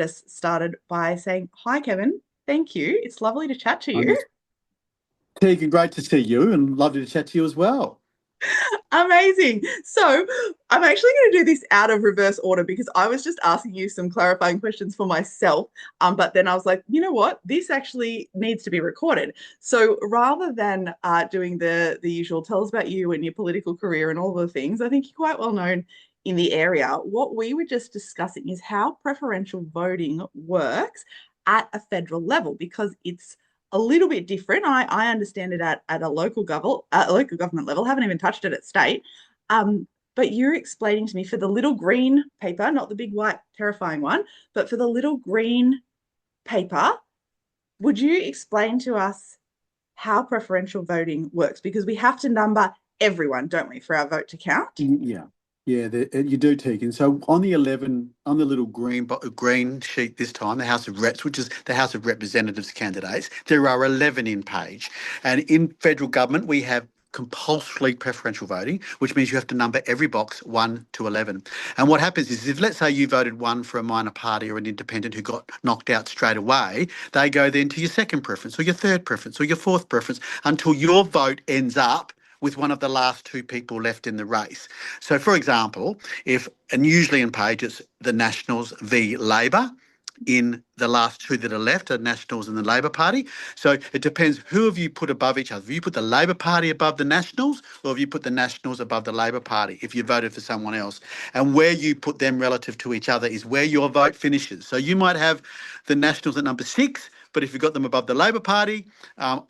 just started by saying, hi, Kevin. Thank you. It's lovely to chat to Um, you. Tegan, great to see you and lovely to chat to you as well. Amazing. So I'm actually going to do this out of reverse order because I was just asking you some clarifying questions for myself. But then I was like, you know what? This actually needs to be recorded. So rather than doing the usual tell us about you and your political career and all the things, I think you're quite well known in the area. What we were just discussing is how preferential voting works at a federal level because it's a little bit different. I understand it at a local government level. Haven't even touched it at state. But you're explaining to me for the little green paper, not the big white terrifying one, but for the little green paper, would you explain to us how preferential voting works? Because we have to number everyone, don't we, for our vote to count? Yeah, yeah, you do, Tegan. So on the 11, on the little green sheet this time, the House of Reps, which is the House of Representatives candidates, there are 11 in Page. And in federal government, we have compulsory preferential voting, which means you have to number every box 1 to 11. And what happens is if, let's say, you voted one for a minor party or an independent who got knocked out straight away, they go then to your second preference or your third preference or your fourth preference until your vote ends up with one of the last two people left in the race. So, for example, and usually in Page it's the Nationals v Labor, in the last two that are left are Nationals and the Labor Party. So it depends who have you put above each other. Have you put the Labor Party above the Nationals or have you put the Nationals above the Labor Party if you voted for someone else? And where you put them relative to each other is where your vote finishes. So you might have the Nationals at number 6, but if you've got them above the Labor Party,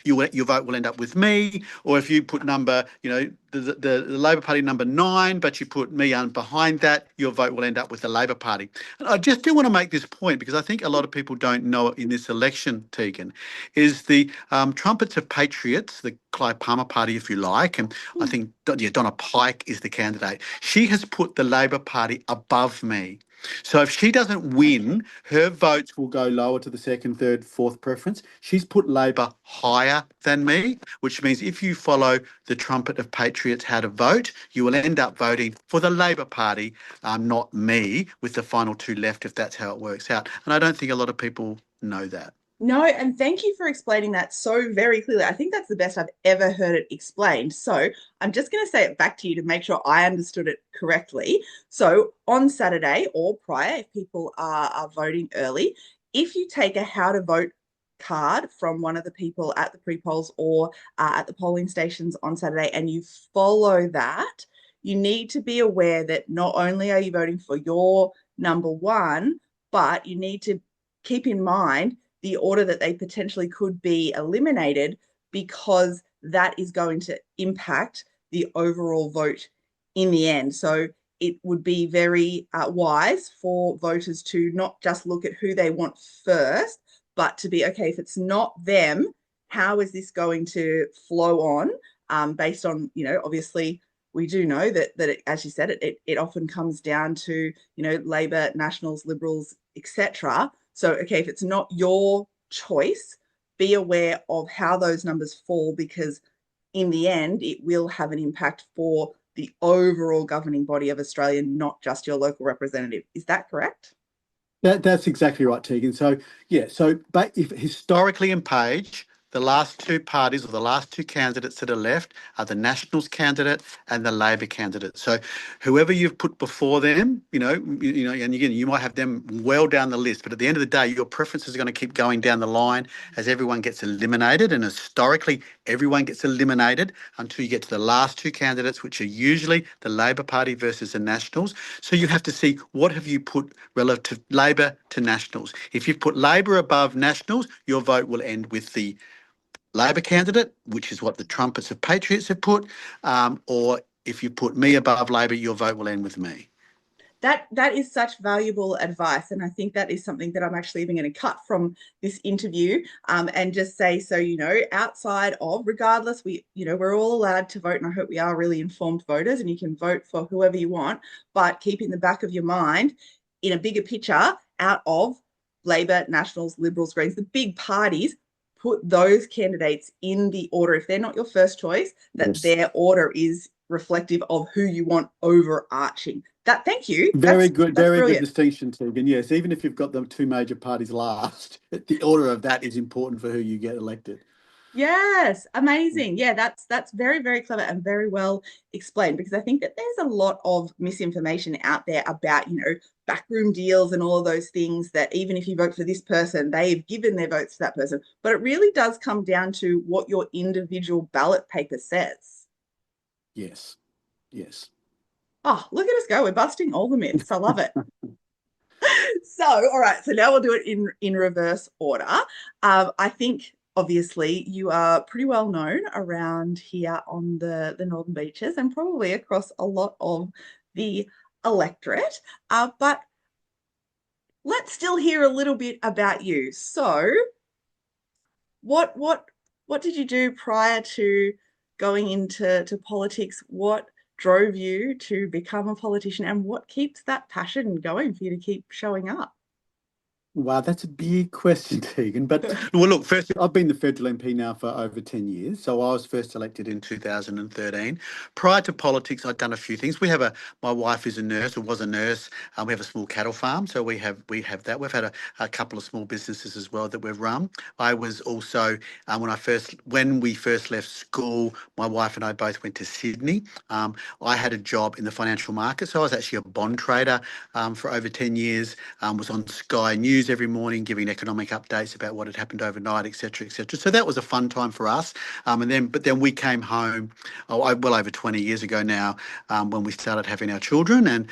your vote will end up with me. Or if you put the Labor Party number 9, but you put me on behind that, your vote will end up with the Labor Party. And I just do want to make this point because I think a lot of people don't know it in this election, Tegan, is the Trumpets of Patriots, the Clive Palmer Party, if you like, and I think Donna Pike is the candidate. She has put the Labor Party above me. So if she doesn't win, her votes will go lower to the second, third, fourth preference. She's put Labor higher than me, which means if you follow the trumpet of patriots how to vote, you will end up voting for the Labor Party, not me, with the final two left if that's how it works out. And I don't think a lot of people know that. No, and thank you for explaining that so very clearly. I think that's the best I've ever heard it explained. So I'm just going to say it back to you to make sure I understood it correctly. So on Saturday or prior, if people are voting early, if you take a how to vote card from one of the people at the pre-polls or at the polling stations on Saturday and you follow that, you need to be aware that not only are you voting for your number one, but you need to keep in mind the order that they potentially could be eliminated because that is going to impact the overall vote in the end. So it would be very wise for voters to not just look at who they want first, but to be okay, if it's not them, how is this going to flow on based on, obviously we do know that as you said, it often comes down to, Labor, Nationals, Liberals, etc. So, okay, if it's not your choice, be aware of how those numbers fall because in the end, it will have an impact for the overall governing body of Australia, not just your local representative. Is that correct? That's exactly right, Tegan. So yeah, but if historically in Page, the last two parties or the last two candidates that are left are the Nationals candidate and the Labor candidate. So whoever you've put before them, and again, you might have them well down the list, but at the end of the day, your preferences are going to keep going down the line as everyone gets eliminated. And historically, everyone gets eliminated until you get to the last two candidates, which are usually the Labor Party versus the Nationals. So you have to see what have you put relative Labor to Nationals. If you've put Labor above Nationals, your vote will end with the Labor candidate, which is what the Trumpets of Patriots have put, or if you put me above Labor, your vote will end with me. That is such valuable advice, and I think that is something that I'm actually even going to cut from this interview, and just say so. Outside of, regardless, we're all allowed to vote, and I hope we are really informed voters, and you can vote for whoever you want, but keep in the back of your mind, in a bigger picture, out of Labor, Nationals, Liberals, Greens, the big parties. Put those candidates in the order. If they're not your first choice, that Yes. their order is reflective of who you want overarching. Thank you. That's Very good brilliant. distinction, Tegan. Yes, even if you've got the two major parties last, the order of that is important for who you get elected. Yes, amazing. Yeah, that's very, very clever and very well explained because I think that there's a lot of misinformation out there about, backroom deals and all of those things that even if you vote for this person, they've given their votes to that person. But it really does come down to what your individual ballot paper says. Yes, yes. Oh, look at us go. We're busting all the myths. I love it. So, all right. So now we'll do it in reverse order. I think obviously you are pretty well known around here on the Northern Beaches and probably across a lot of the electorate. But let's still hear a little bit about you. So, what what what did you do prior to going into politics? What drove you to become a politician, and what keeps that passion going for you to keep showing up? Wow, that's a big question, Tegan. But well, look, first, I've been the federal MP now for over 10 years. So I was first elected in 2013. Prior to politics, I'd done a few things. My wife is a nurse or was a nurse. We have a small cattle farm, so we have that. We've had a couple of small businesses as well that we've run. I was also when we first left school, my wife and I both went to Sydney. I had a job in the financial market, so I was actually a bond trader for over 10 years. Was on Sky News every morning, giving economic updates about what had happened overnight, etc., etc. So that was a fun time for us. But then we came home, well over 20 years ago now, when we started having our children and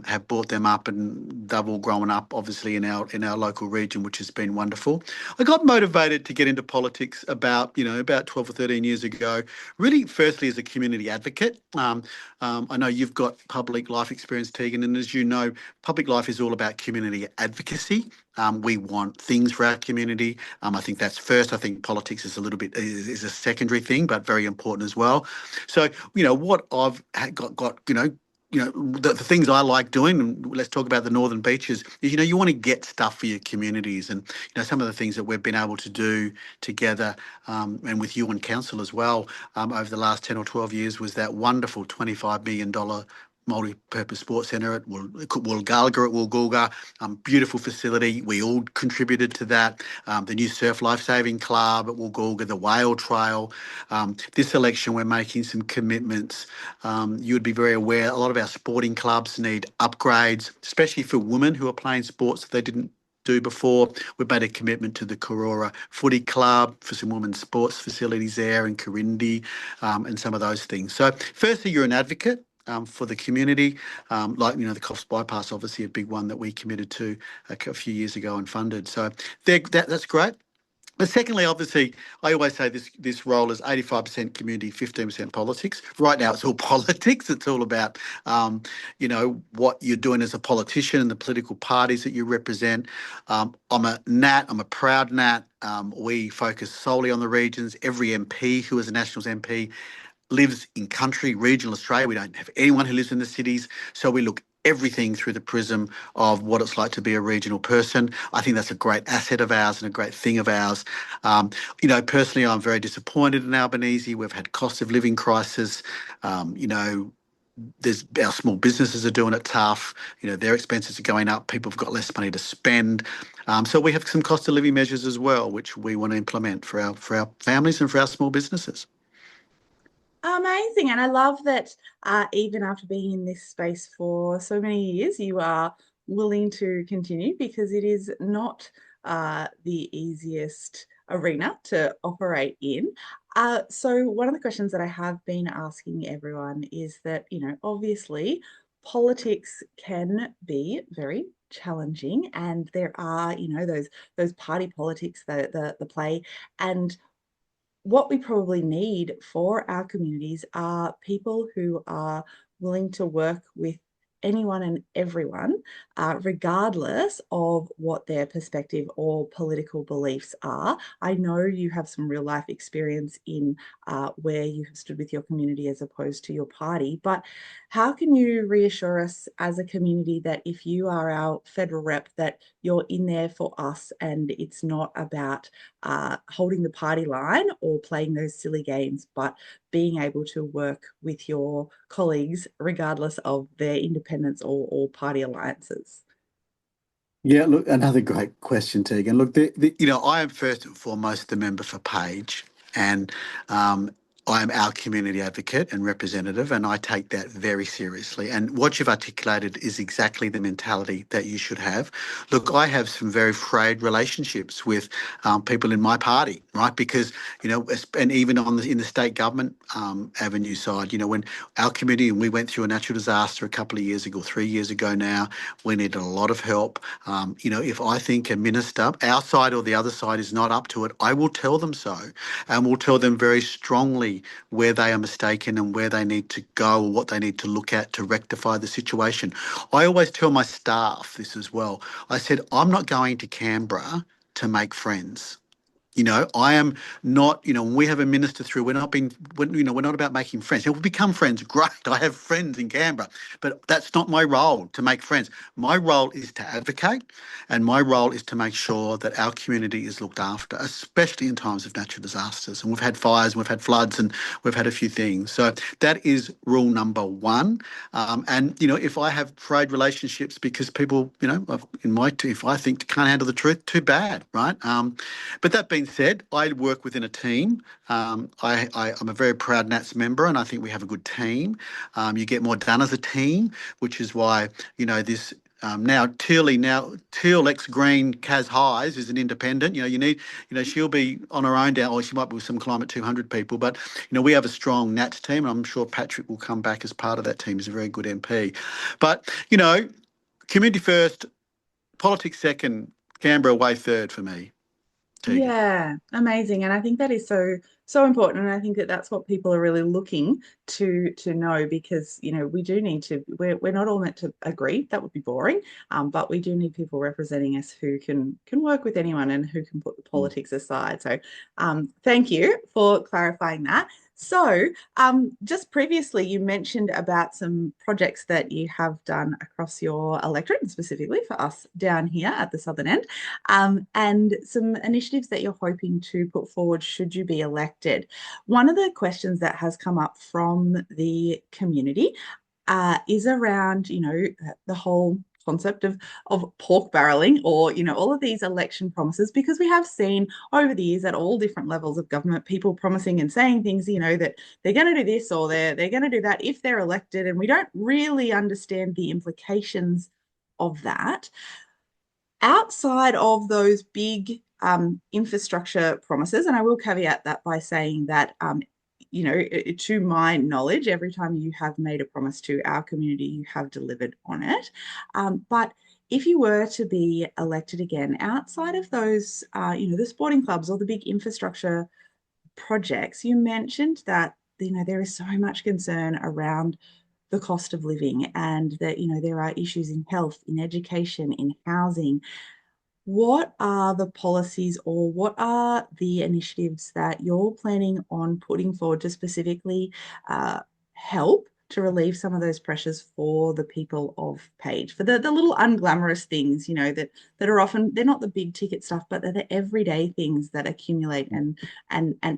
have brought them up, and they've all grown up, obviously in our local region, which has been wonderful. I got motivated to get into politics about 12 or 13 years ago. Really, firstly as a community advocate. I know you've got public life experience, Tegan, and as you know, public life is all about community advocacy. We want things for our community. I think that's first. I think politics is is a secondary thing, but very important as well. So what I've got the things I like doing, and let's talk about the Northern Beaches, is you want to get stuff for your communities, and some of the things that we've been able to do together, and with you on council as well, over the last 10 or 12 years was that wonderful $25 million multi-purpose sports centre at Woolgalga at Woolgoolga. Beautiful facility. We all contributed to that. The new Surf Lifesaving Club at Woolgoolga, the Whale Trail. This election, we're making some commitments. You would be very aware a lot of our sporting clubs need upgrades, especially for women who are playing sports that they didn't do before. We've made a commitment to the Karora Footy Club for some women's sports facilities there in Corindi, and some of those things. So firstly, you're an advocate for the community. The Coffs Bypass, obviously a big one that we committed to a few years ago and funded. So that's great. But secondly, obviously, I always say this role is 85% community, 15% politics. Right now, it's all politics. It's all about, what you're doing as a politician and the political parties that you represent. I'm a Nat. I'm a proud Nat. We focus solely on the regions. Every MP who is a Nationals MP lives in country, regional Australia. We don't have anyone who lives in the cities. So we look everything through the prism of what it's like to be a regional person. I think that's a great asset of ours and a great thing of ours. Personally, I'm very disappointed in Albanese. We've had cost of living crisis. There's our small businesses are doing it tough. Their expenses are going up. People have got less money to spend. So we have some cost of living measures as well, which we want to implement for our families and for our small businesses. Amazing. And I love that even after being in this space for so many years, you are willing to continue because it is not the easiest arena to operate in. So, one of the questions that I have been asking everyone is that, obviously politics can be very challenging and there are, those party politics, the play. And what we probably need for our communities are people who are willing to work with anyone and everyone, regardless of what their perspective or political beliefs are. I know you have some real life experience in where you have stood with your community as opposed to your party, but how can you reassure us as a community that if you are our federal rep, that you're in there for us and it's not about holding the party line or playing those silly games, but being able to work with your colleagues regardless of their independence or party alliances? Yeah, look, another great question, Tegan. Look, I am first and foremost the member for Page, and um, I am our community advocate and representative, and I take that very seriously. And what you've articulated is exactly the mentality that you should have. Look, I have some very frayed relationships with people in my party, right? Because and even in the state government avenue side, when our community and we went through a natural disaster a couple of years ago, 3 years ago now, we needed a lot of help. If I think a minister, our side or the other side, is not up to it, I will tell them so, and will tell them very strongly where they are mistaken and where they need to go or what they need to look at to rectify the situation. I always tell my staff this as well. I said, I'm not going to Canberra to make friends. I am not, when we have a minister through, we're not about making friends. We'll become friends, great. I have friends in Canberra, but that's not my role to make friends. My role is to advocate, and my role is to make sure that our community is looked after, especially in times of natural disasters. And we've had fires, and we've had floods, and we've had a few things. So that is rule number one. If I have frayed relationships because people, if I think can't handle the truth, too bad, right? But that being said, I work within a team. I'm a very proud Nats member, and I think we have a good team. You get more done as a team, which is why this. Teal ex Green Kaz Highs is an independent. She'll be on her own down, or she might be with some Climate 200 people. But we have a strong Nats team, and I'm sure Patrick will come back as part of that team. He's a very good MP. But community first, politics second, Canberra way third for me, Tegan. Yeah, amazing. And I think that is so important. And I think that that's what people are really looking to know because, we do need to, we're not all meant to agree. That would be boring. But we do need people representing us who can work with anyone and who can put the politics aside. So thank you for clarifying that. So just previously, you mentioned about some projects that you have done across your electorate, and specifically for us down here at the southern end, and some initiatives that you're hoping to put forward should you be elected. One of the questions that has come up from the community is around, the whole concept of pork barreling or all of these election promises because we have seen over the years at all different levels of government people promising and saying things that they're going to do this or they're going to do that if they're elected, and we don't really understand the implications of that outside of those big infrastructure promises. And I will caveat that by saying that to my knowledge, every time you have made a promise to our community, you have delivered on it. But if you were to be elected again, outside of those, the sporting clubs or the big infrastructure projects, you mentioned that, there is so much concern around the cost of living and that, there are issues in health, in education, in housing. What are the policies or what are the initiatives that you're planning on putting forward to specifically help to relieve some of those pressures for the people of Page, for the little unglamorous things, that are often, they're not the big ticket stuff, but they're the everyday things that accumulate and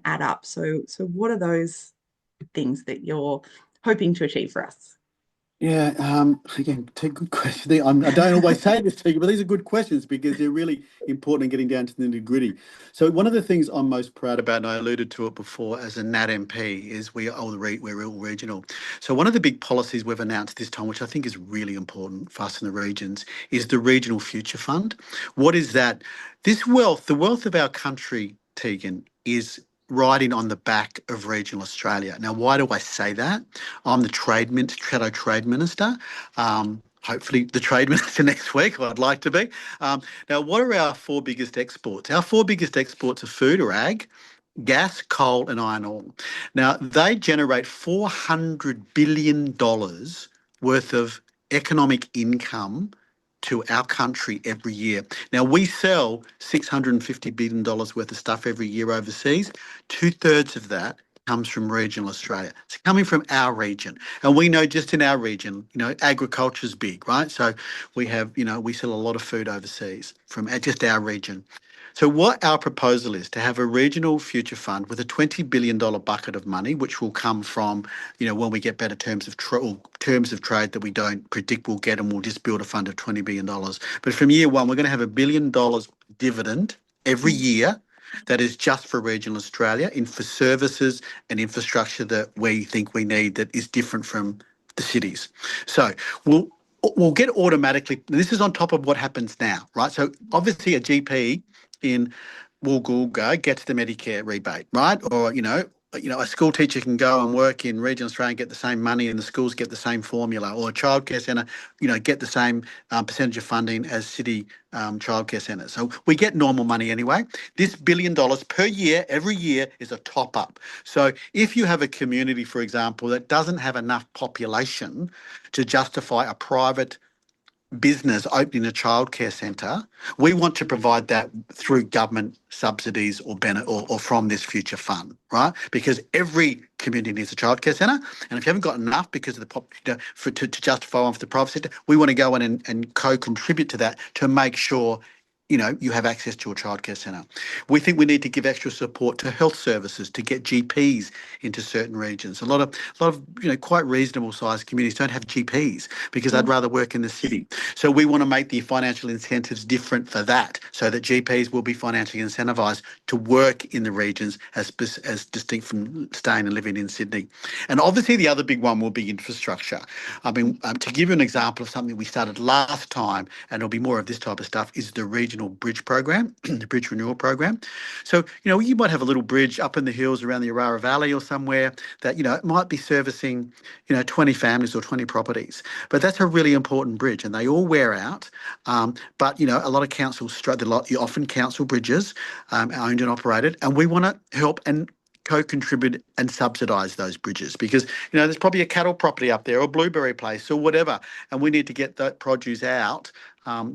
add up. So what are those things that you're hoping to achieve for us? Yeah, again, take good question. I don't always say this to you, but these are good questions because they're really important in getting down to the nitty-gritty. So one of the things I'm most proud about, and I alluded to it before as a Nat MP, is we're all regional. So one of the big policies we've announced this time, which I think is really important for us in the regions, is the Regional Future Fund. What is that? The wealth of our country, Tegan, is riding on the back of regional Australia. Now, why do I say that? I'm the Shadow Trade Minister. Hopefully the Trade Minister next week, I'd like to be. Now, what are our four biggest exports? Our four biggest exports are food or ag, gas, coal and iron ore. Now, they generate $400 billion worth of economic income to our country every year. Now, we sell $650 billion worth of stuff every year overseas. Two-thirds of that comes from regional Australia. It's coming from our region. And we know just in our region, agriculture's big, right? So we have, we sell a lot of food overseas from just our region. So what our proposal is to have a regional future fund with a $20 billion bucket of money, which will come from, when we get better terms of terms of trade that we don't predict we'll get, and we'll just build a fund of $20 billion. But from year one, we're going to have $1 billion dividend every Mm. year that is just for regional Australia for services and infrastructure that we think we need that is different from the cities. So we'll get automatically. This is on top of what happens now, right? So obviously a GP in Woolgoolga gets the Medicare rebate, right? Or a school teacher can go and work in regional Australia and get the same money, and the schools get the same formula, or a childcare centre, get the same percentage of funding as city childcare centres. So we get normal money anyway. This $1 billion per year, every year, is a top up. So if you have a community, for example, that doesn't have enough population to justify a private business opening a childcare centre, we want to provide that through government subsidies or benefit or from this future fund, right? Because every community needs a childcare centre, and if you haven't got enough because of to justify one for the private sector, we want to go in and co-contribute to that to make sure you have access to a childcare centre. We think we need to give extra support to health services to get GPs into certain regions. A lot of quite reasonable sized communities don't have GPs because they'd Yeah. rather work in the city. So we want to make the financial incentives different for that, so that GPs will be financially incentivised to work in the regions as distinct from staying and living in Sydney. And obviously the other big one will be infrastructure. I mean, to give you an example of something we started last time, and there'll be more of this type of stuff, is the regional bridge program, the bridge renewal program. So, you might have a little bridge up in the hills around the Aurora Valley or somewhere that, it might be servicing, 20 families or 20 properties. But that's a really important bridge, and they all wear out. But, a lot of councils, often council bridges owned and operated, and we want to help and co-contribute and subsidise those bridges because, there's probably a cattle property up there or blueberry place or whatever, and we need to get that produce out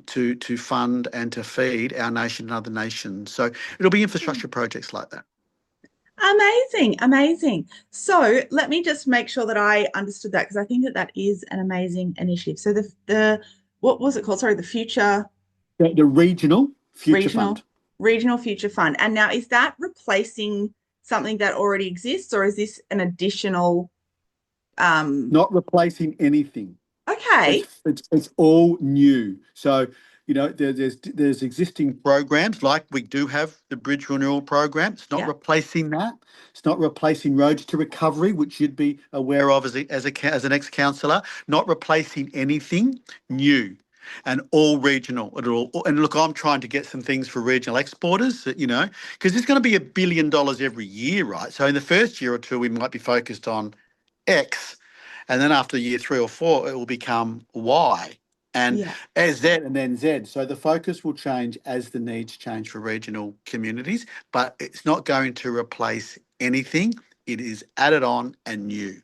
to fund and to feed our nation and other nations. So it'll be infrastructure projects like that. Amazing, amazing. So let me just make sure that I understood that because I think that that is an amazing initiative. So the what was it called? Sorry, the Future The Regional Future Regional Fund. Regional Future Fund. And now is that replacing something that already exists, or is this an additional Not replacing anything. okay. It's all new. So there's existing programs like we do have the Bridge Renewal Program. It's not Yeah. replacing that. It's not replacing Roads to Recovery, which you'd be aware of as an ex-councillor. Not replacing anything new. And all regional. And look, I'm trying to get some things for regional exporters, because there's going to be $1 billion every year, right? So in the first year or two, we might be focused on X, and then after year 3 or 4, it will become Y, and Yeah. as Z, and then Z. So the focus will change as the needs change for regional communities, but it's not going to replace anything. It is added on and new.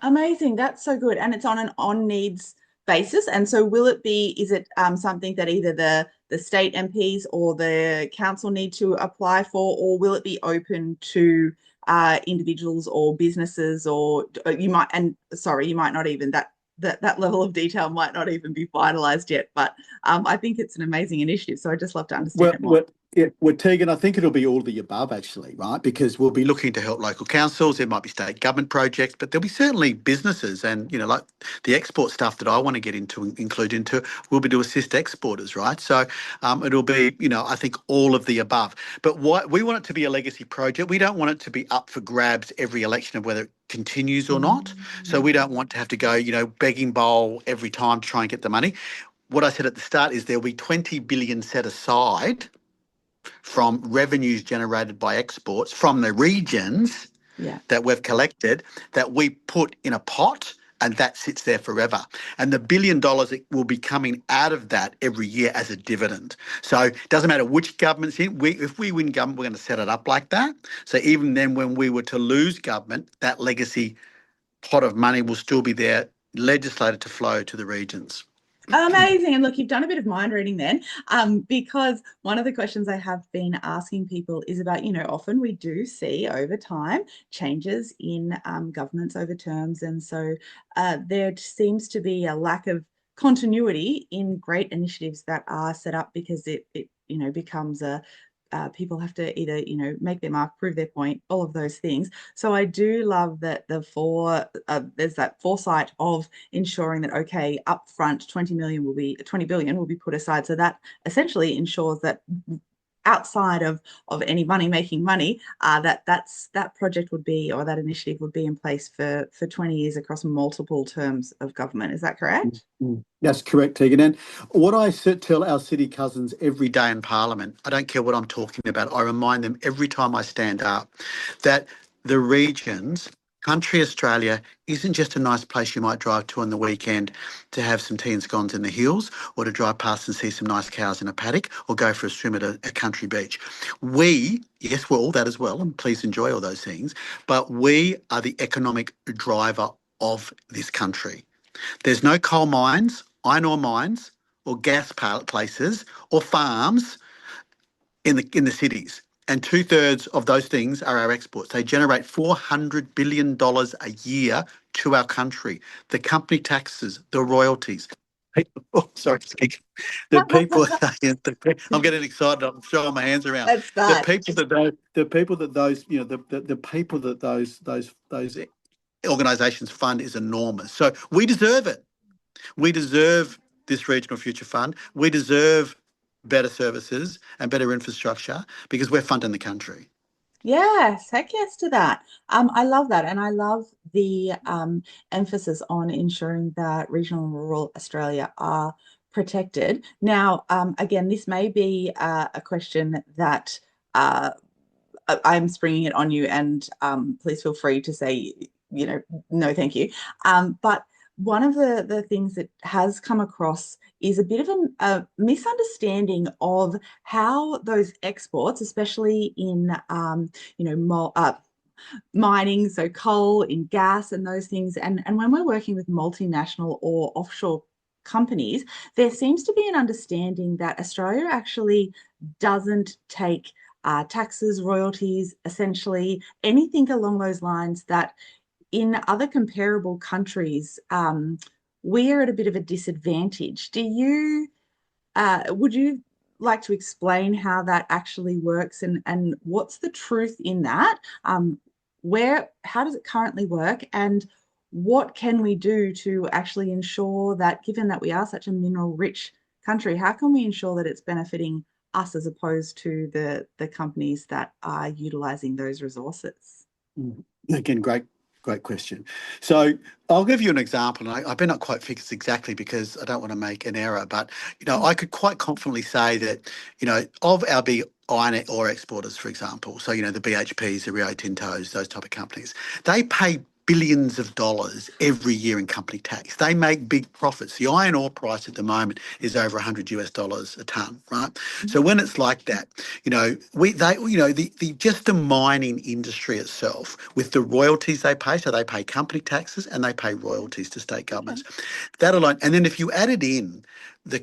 Amazing. That's so good. And it's on an on needs basis. And so will it be, is it something that either the state MPs or the council need to apply for, or will it be open to individuals or businesses, or you might, and sorry, you might not even, that level of detail might not even be finalized yet, but I think it's an amazing initiative. So I'd just love to understand Well, it more. well, Tegan, I think it'll be all the above, actually, right? Because we'll be looking to help local councils. There might be state government projects, but there'll be certainly businesses, and like the export stuff that I want to get into, include into, will be to assist exporters, right? So it'll be, I think all of the above. But what we want it to be a legacy project. We don't want it to be up for grabs every election of whether it continues or not. So we don't want to have to go, begging bowl every time to try and get the money. What I said at the start is there'll be 20 billion set aside from revenues generated by exports from the regions Yeah. that we've collected that we put in a pot, and that sits there forever. And the $1 billion will be coming out of that every year as a dividend. So it doesn't matter which government's in. If we win government, we're going to set it up like that. So even then, when we were to lose government, that legacy pot of money will still be there, legislated to flow to the regions. Amazing. And look, you've done a bit of mind reading then, because one of the questions I have been asking people is about, often we do see over time changes in governments over terms. And so there seems to be a lack of continuity in great initiatives that are set up because it becomes a people have to either, make their mark, prove their point, all of those things. So I do love that there's that foresight of ensuring that, okay, upfront 20 billion will be put aside. So that essentially ensures that outside of any money making money, that project would be, or that initiative would be in place for 20 years across multiple terms of government. Is that correct? That's correct, Tegan. And what I tell our city cousins every day in Parliament, I don't care what I'm talking about, I remind them every time I stand up that the regions, country Australia, isn't just a nice place you might drive to on the weekend to have some tea and scones in the hills, or to drive past and see some nice cows in a paddock, or go for a swim at a country beach. Yes, we're all that as well, and please enjoy all those things, but we are the economic driver of this country. There's no coal mines, iron ore mines, or gas places, or farms in the cities. And two-thirds of those things are our exports. They generate $400 billion a year to our country. The company taxes, the royalties. Oh, sorry, the people. I'm getting excited. I'm throwing my hands around. Let's start. The people that those, the people that those organisations fund is enormous. So we deserve it. We deserve this regional future fund. We deserve better services and better infrastructure because we're funding the country. Yes, heck yes to that. I love that. And I love the emphasis on ensuring that regional and rural Australia are protected. Now, again, this may be a question that I'm springing it on you, and please feel free to say, no, thank you. But one of the things that has come across is a bit of a misunderstanding of how those exports, especially in, mining, so coal, in gas, and those things, and when we're working with multinational or offshore companies, there seems to be an understanding that Australia actually doesn't take taxes, royalties, essentially anything along those lines that in other comparable countries, we're at a bit of a disadvantage. Would you like to explain how that actually works, and what's the truth in that? How does it currently work, and what can we do to actually ensure that, given that we are such a mineral rich country, how can we ensure that it's benefiting us as opposed to the companies that are utilizing those resources? Again, great question. So I'll give you an example, and I better not quite fix exactly because I don't want to make an error, but I could quite confidently say that, of our big iron ore exporters, for example, so the BHPs, the Rio Tintos, those type of companies, they pay billions of dollars every year in company tax. They make big profits. The iron ore price at the moment is over $100 a ton, right? So when it's like that, just the mining industry itself, with the royalties they pay, so they pay company taxes and they pay royalties to state governments. That alone, and then if you added in the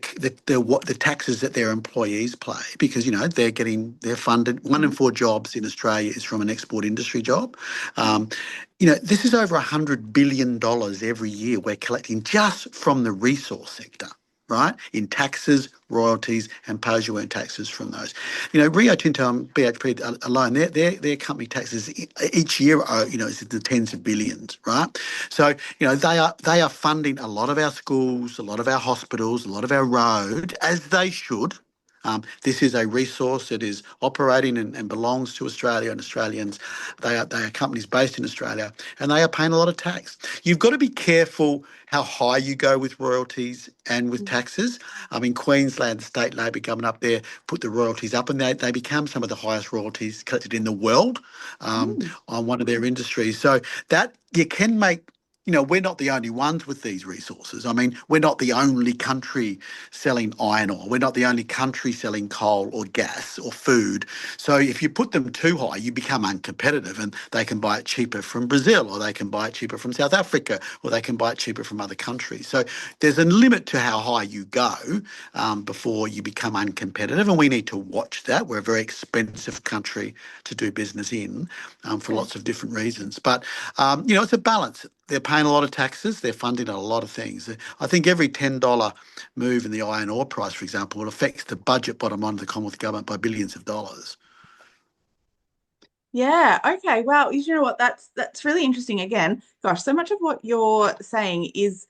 taxes that their employees pay, because they're funded. 1 in 4 jobs in Australia is from an export industry job. This is over $100 billion every year we're collecting just from the resource sector, right? In taxes, royalties, and pay-as-you-earn taxes from those. Rio Tinto and BHP alone, their company taxes each year are, is the tens of billions, right? So, they are funding a lot of our schools, a lot of our hospitals, a lot of our road, as they should. This is a resource that is operating and belongs to Australia and Australians. They are companies based in Australia, and they are paying a lot of tax. You've got to be careful how high you go with royalties and with taxes. I mean, Queensland, the state Labor government up there, put the royalties up, and they become some of the highest royalties collected in the world on one of their industries. So that you can make we're not the only ones with these resources. I mean, we're not the only country selling iron ore. We're not the only country selling coal or gas or food. So if you put them too high, you become uncompetitive, and they can buy it cheaper from Brazil, or they can buy it cheaper from South Africa, or they can buy it cheaper from other countries. So there's a limit to how high you go before you become uncompetitive, and we need to watch that. We're a very expensive country to do business in for Okay. lots of different reasons. But, it's a balance. They're paying a lot of taxes. They're funding a lot of things. I think every $10 move in the iron ore price, for example, will affect the budget bottom line of the Commonwealth Government by billions of dollars. Yeah, okay. Well, you know what? That's really interesting again. Gosh, so much of what you're saying is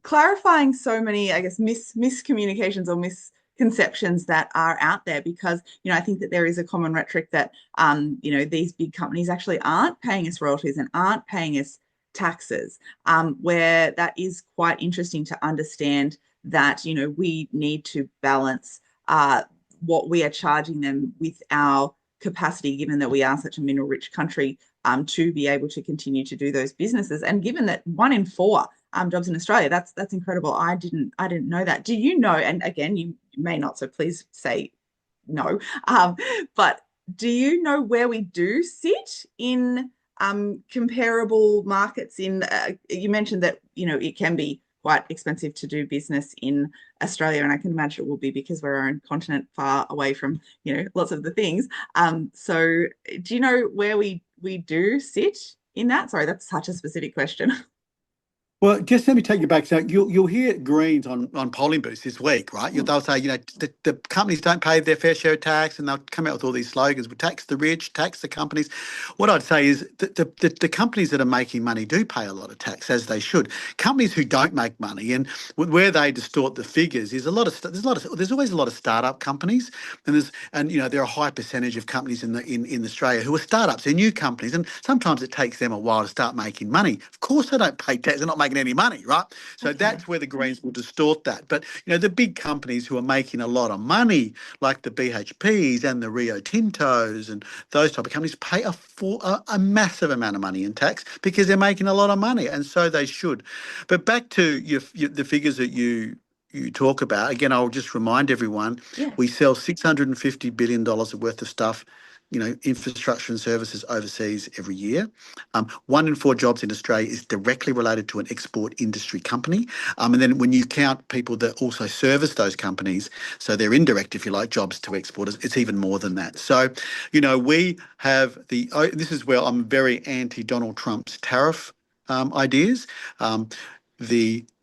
clarifying so many, I guess, miscommunications or misconceptions that are out there because, I think that there is a common rhetoric that, these big companies actually aren't paying us royalties and aren't paying us taxes, where that is quite interesting to understand that, we need to balance what we are charging them with our capacity, given that we are such a mineral rich country, to be able to continue to do those businesses. And given that 1 in 4 jobs in Australia. That's incredible. I didn't know that. Do you know? And again, you may not, so please say no. But do you know where we do sit in comparable markets? You mentioned that it can be quite expensive to do business in Australia, and I can imagine it will be because we're our own continent, far away from lots of the things. So do you know where we do sit in that? Sorry, that's such a specific question. Well, just let me take you back. So you'll hear Greens on polling booths this week, right? They'll say, the companies don't pay their fair share of tax, and they'll come out with all these slogans: "We tax the rich, tax the companies." What I'd say is that the companies that are making money do pay a lot of tax, as they should. Companies who don't make money, and where they distort the figures, is there's always a lot of startup companies, and there are a high percentage of companies in Australia who are startups. They're new companies, and sometimes it takes them a while to start making money. Of course, they don't pay tax; they're not making any money, right? So Okay. that's where the Greens will distort that. But the big companies who are making a lot of money, like the BHPs and the Rio Tintos and those type of companies, pay a massive amount of money in tax because they're making a lot of money, and so they should. But back to the figures that you talk about. Again, I'll just remind everyone, Yeah. we sell $650 billion worth of stuff, infrastructure and services overseas every year. 1 in 4 jobs in Australia is directly related to an export industry company. And then when you count people that also service those companies, so they're indirect, if you like, jobs to exporters, it's even more than that. So, we have this is where I'm very anti Donald Trump's tariff ideas.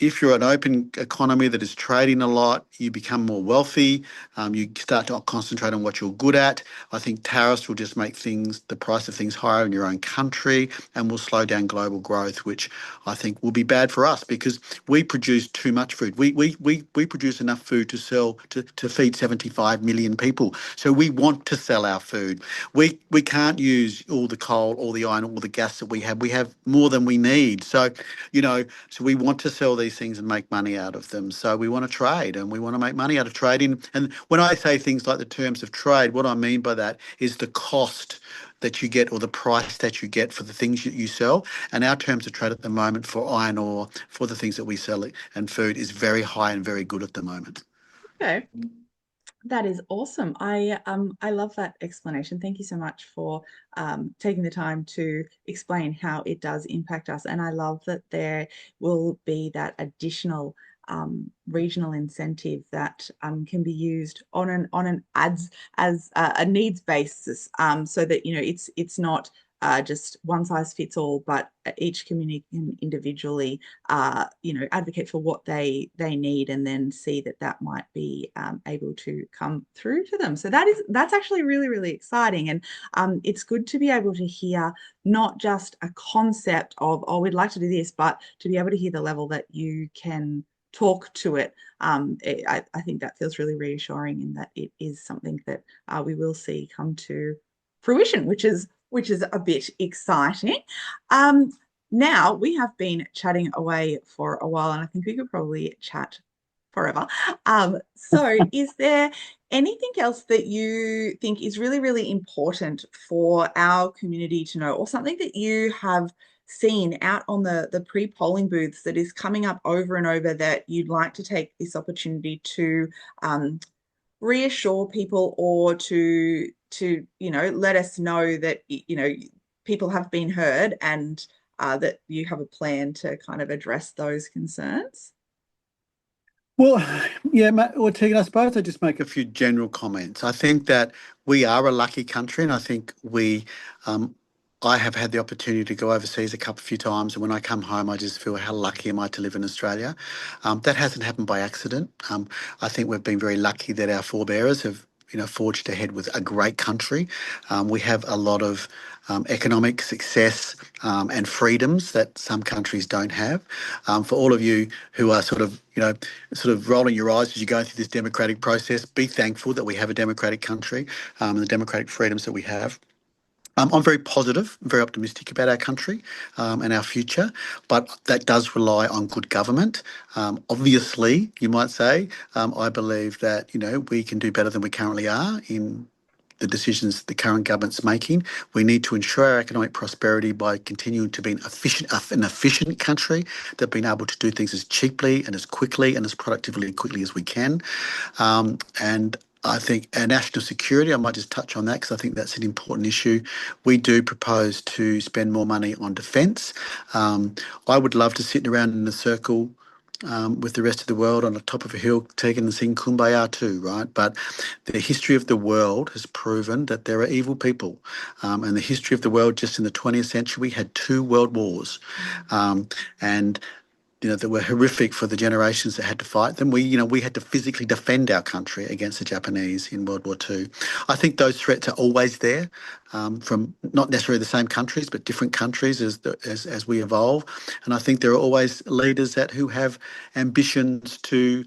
If you're an open economy that is trading a lot, you become more wealthy. You start to concentrate on what you're good at. I think tariffs will just make the price of things higher in your own country, and will slow down global growth, which I think will be bad for us because we produce too much food. We produce enough food to sell to feed 75 million people. So we want to sell our food. We can't use all the coal, all the iron, all the gas that we have. We have more than we need. So we want to sell these things and make money out of them. So we want to trade, and we want to make money out of trading. And when I say things like the terms of trade, what I mean by that is the cost that you get, or the price that you get for the things that you sell. And our terms of trade at the moment for iron ore, for the things that we sell and food, is very high and very good at the moment. Okay. That is awesome. I love that explanation. Thank you so much for taking the time to explain how it does impact us. And I love that there will be that additional regional incentive that can be used on an ads as a needs basis, so that it's not just one size fits all, but each community can individually advocate for what they need, and then see that might be able to come through to them. So that's actually really, really exciting. And it's good to be able to hear not just a concept of, oh, we'd like to do this, but to be able to hear the level that you can talk to it. I think that feels really reassuring, in that it is something that we will see come to fruition, which is a bit exciting. Now we have been chatting away for a while, and I think we could probably chat forever. So is there anything else that you think is really, really important for our community to know, or something that you have seen out on the pre-polling booths that is coming up over and over that you'd like to take this opportunity to reassure people or to let us know that people have been heard and that you have a plan to kind of address those concerns? Well, yeah, well, Tegan, I suppose I just make a few general comments. I think that we are a lucky country, and I think um, I have had the opportunity to go overseas a few times, and when I come home, I just feel how lucky am I to live in Australia. That hasn't happened by accident. I think we've been very lucky that our forebears have, forged ahead with a great country. We have a lot of economic success and freedoms that some countries don't have. For all of you who are sort of rolling your eyes as you go through this democratic process, be thankful that we have a democratic country and the democratic freedoms that we have. I'm very positive, very optimistic about our country and our future, but that does rely on good government. Obviously, you might say, I believe that we can do better than we currently are in the decisions the current government's making. We need to ensure our economic prosperity by continuing to be an efficient country, that being able to do things as cheaply and as quickly and as productively and quickly as we can. And I think our national security, I might just touch on that because I think that's an important issue. We do propose to spend more money on defence. I would love to sit around in a circle with the rest of the world on the top of a hill, taking and sing Kumbaya too, right? But the history of the world has proven that there are evil people. And the history of the world just in the 20th century had two world wars. And that were horrific for the generations that had to fight them. We had to physically defend our country against the Japanese in World War II. I think those threats are always there, from not necessarily the same countries, but different countries as we evolve. And I think there are always leaders who have ambitions to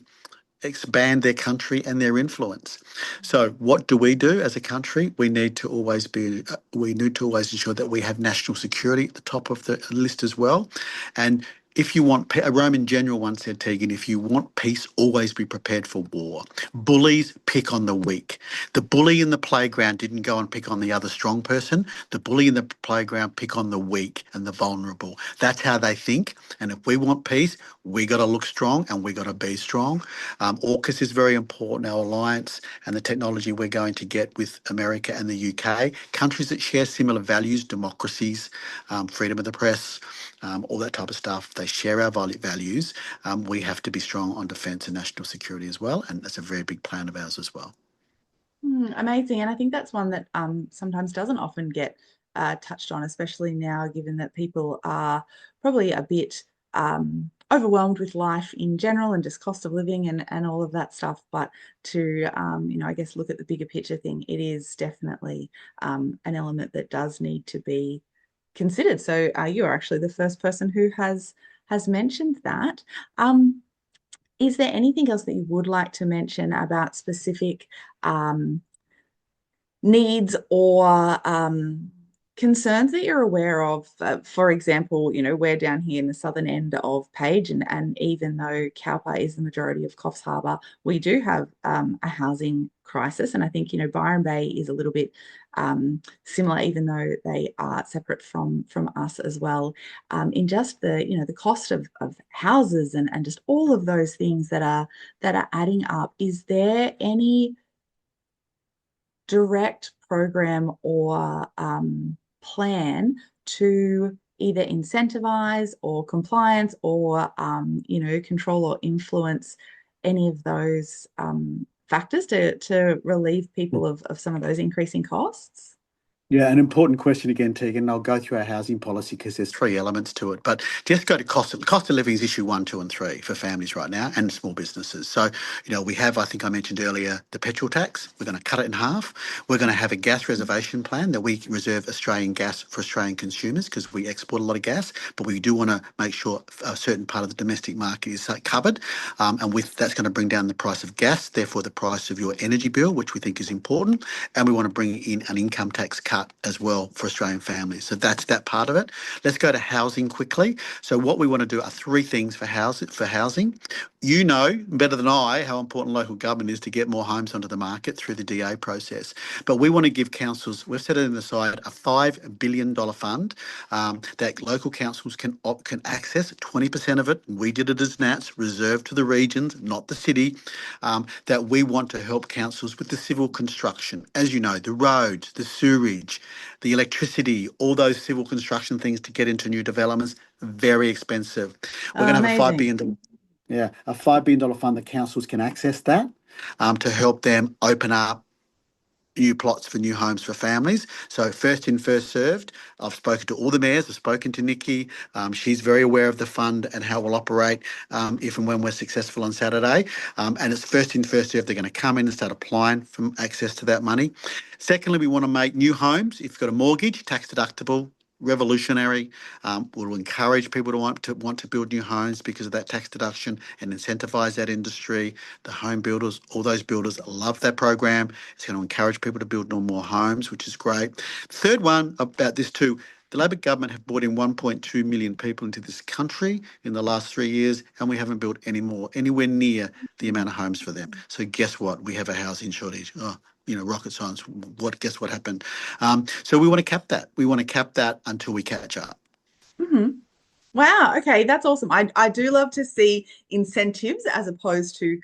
expand their country and their influence. So what do we do as a country? We need to always ensure that we have national security at the top of the list as well. And if you want, a Roman general once said, Tegan, if you want peace, always be prepared for war. Bullies pick on the weak. The bully in the playground didn't go and pick on the other strong person. The bully in the playground pick on the weak and the vulnerable. That's how they think. And if we want peace, we got to look strong and we got to be strong. AUKUS is very important, our alliance and the technology we're going to get with America and the UK. Countries that share similar values, democracies, freedom of the press, all that type of stuff. They share our values. We have to be strong on defence and national security as well, and that's a very big plan of ours as well. Amazing. And I think that's one that sometimes doesn't often get touched on, especially now, given that people are probably a bit overwhelmed with life in general and just cost of living and all of that stuff. But to, I guess, look at the bigger picture thing, it is definitely an element that does need to be considered. So you are actually the first person who has mentioned that. Is there anything else that you would like to mention about specific needs or concerns that you're aware of? For example, we're down here in the southern end of Page, and even though Cowper is the majority of Coffs Harbour, we do have a housing crisis. And I think, Byron Bay is a little bit similar, even though they are separate from us as well, in just the cost of houses and just all of those things that are adding up. Is there any direct program or plan to either incentivize or compliance or control or influence any of those factors to relieve people of some of those increasing costs? Yeah, an important question again, Tegan. I'll go through our housing policy because there's three elements to it. But just go to cost of living is issue 1, 2, and 3 for families right now and small businesses. So, we have, I think I mentioned earlier, the petrol tax. We're going to cut it in half. We're going to have a gas reservation plan that we reserve Australian gas for Australian consumers because we export a lot of gas, but we do want to make sure a certain part of the domestic market is covered. And that's going to bring down the price of gas, therefore the price of your energy bill, which we think is important. And we want to bring in an income tax cut start as well for Australian families. So that's that part of it. Let's go to housing quickly. So what we want to do are three things for housing. You know better than I how important local government is to get more homes onto the market through the DA process. But we want to give councils, we've set it aside, a $5 billion fund that local councils can access. 20% of it, we did it as Nats, reserved to the regions, not the city, that we want to help councils with the civil construction. As you know, the roads, the sewerage, the electricity, all those civil construction things to get into new developments, very expensive. We're going to have a $5 Amazing. billion, yeah, a $5 billion fund that councils can access that to help them open up new plots for new homes for families. So first in, first served. I've spoken to all the mayors. I've spoken to Nikki. She's very aware of the fund and how it will operate if and when we're successful on Saturday. And it's first in, first served. They're going to come in and start applying for access to that money. Secondly, we want to make new homes, if you've got a mortgage, tax deductible, revolutionary. We'll encourage people to want to build new homes because of that tax deduction and incentivise that industry. The home builders, all those builders love that program. It's going to encourage people to build no more homes, which is great. Third one about this too. The Labor government have brought in 1.2 million people into this country in the last 3 years, and we haven't built any more, anywhere near the amount of homes for them. So guess what? We have a housing shortage. Oh, rocket science. Guess what happened? So we want to cap that. We want to cap that until we catch up. Hmm. Wow. Okay, that's awesome. I do love to see incentives as opposed to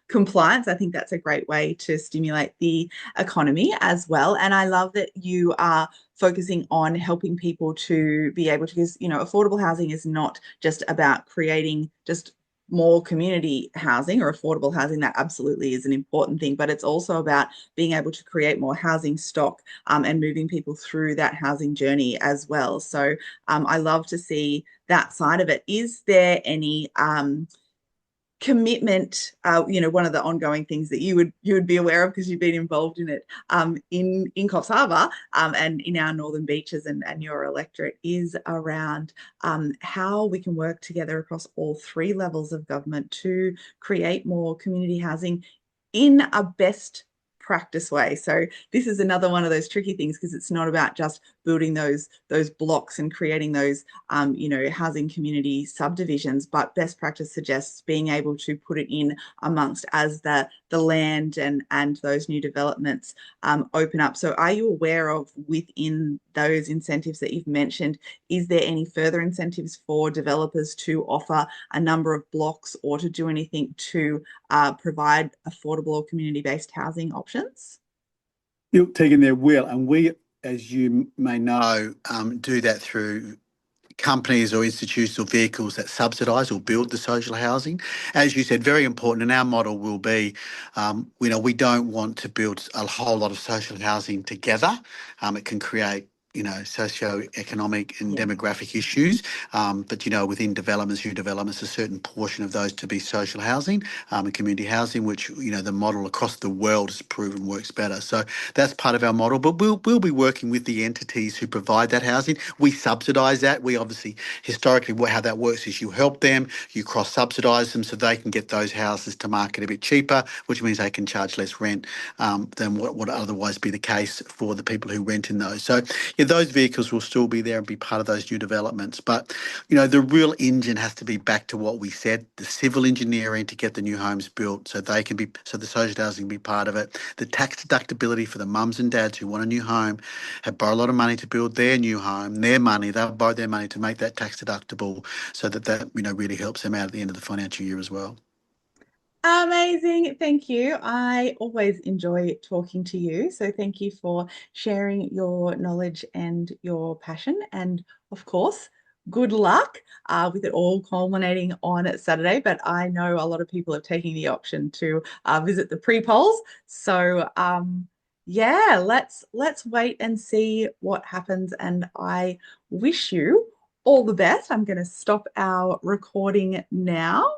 compliance. I think that's a great way to stimulate the economy as well. And I love that you are focusing on helping people to be able to, because, affordable housing is not just about creating just more community housing or affordable housing. That absolutely is an important thing, but it's also about being able to create more housing stock and moving people through that housing journey as well. So I love to see that side of it. Is there any commitment, one of the ongoing things that you would be aware of because you've been involved in it in Coffs Harbour and in our northern beaches and your electorate is around how we can work together across all three levels of government to create more community housing in a best practice way. So this is another one of those tricky things because it's not about just building those blocks and creating those housing community subdivisions, but best practice suggests being able to put it in amongst as the land and those new developments open up. So are you aware of within those incentives that you've mentioned, is there any further incentives for developers to offer a number of blocks or to do anything to provide affordable or community-based housing options? You're taking their will, and we, as you may know, do that through companies or institutions or vehicles that subsidise or build the social housing. As you said, very important. And our model will be, we don't want to build a whole lot of social housing together. It can create socio-economic and Yeah. demographic issues. But, within developments, new developments, a certain portion of those to be social housing and community housing, which, the model across the world has proven works better. So that's part of our model. But we'll be working with the entities who provide that housing. We subsidise that. We obviously, historically, how that works is you help them, you cross-subsidise them so they can get those houses to market a bit cheaper, which means they can charge less rent than what would otherwise be the case for the people who rent in those. So, those vehicles will still be there and be part of those new developments. But, the real engine has to be back to what we said, the civil engineering to get the new homes built so the social housing can be part of it. The tax deductibility for the mums and dads who want a new home, have borrowed a lot of money to build their new home, they'll borrow their money to make that tax deductible so that really helps them out at the end of the financial year as well. Amazing. Thank you. I always enjoy talking to you. So thank you for sharing your knowledge and your passion. And of course, good luck with it all culminating on Saturday. But I know a lot of people are taking the option to visit the pre-polls. So yeah, let's wait and see what happens. And I wish you all the best. I'm going to stop our recording now.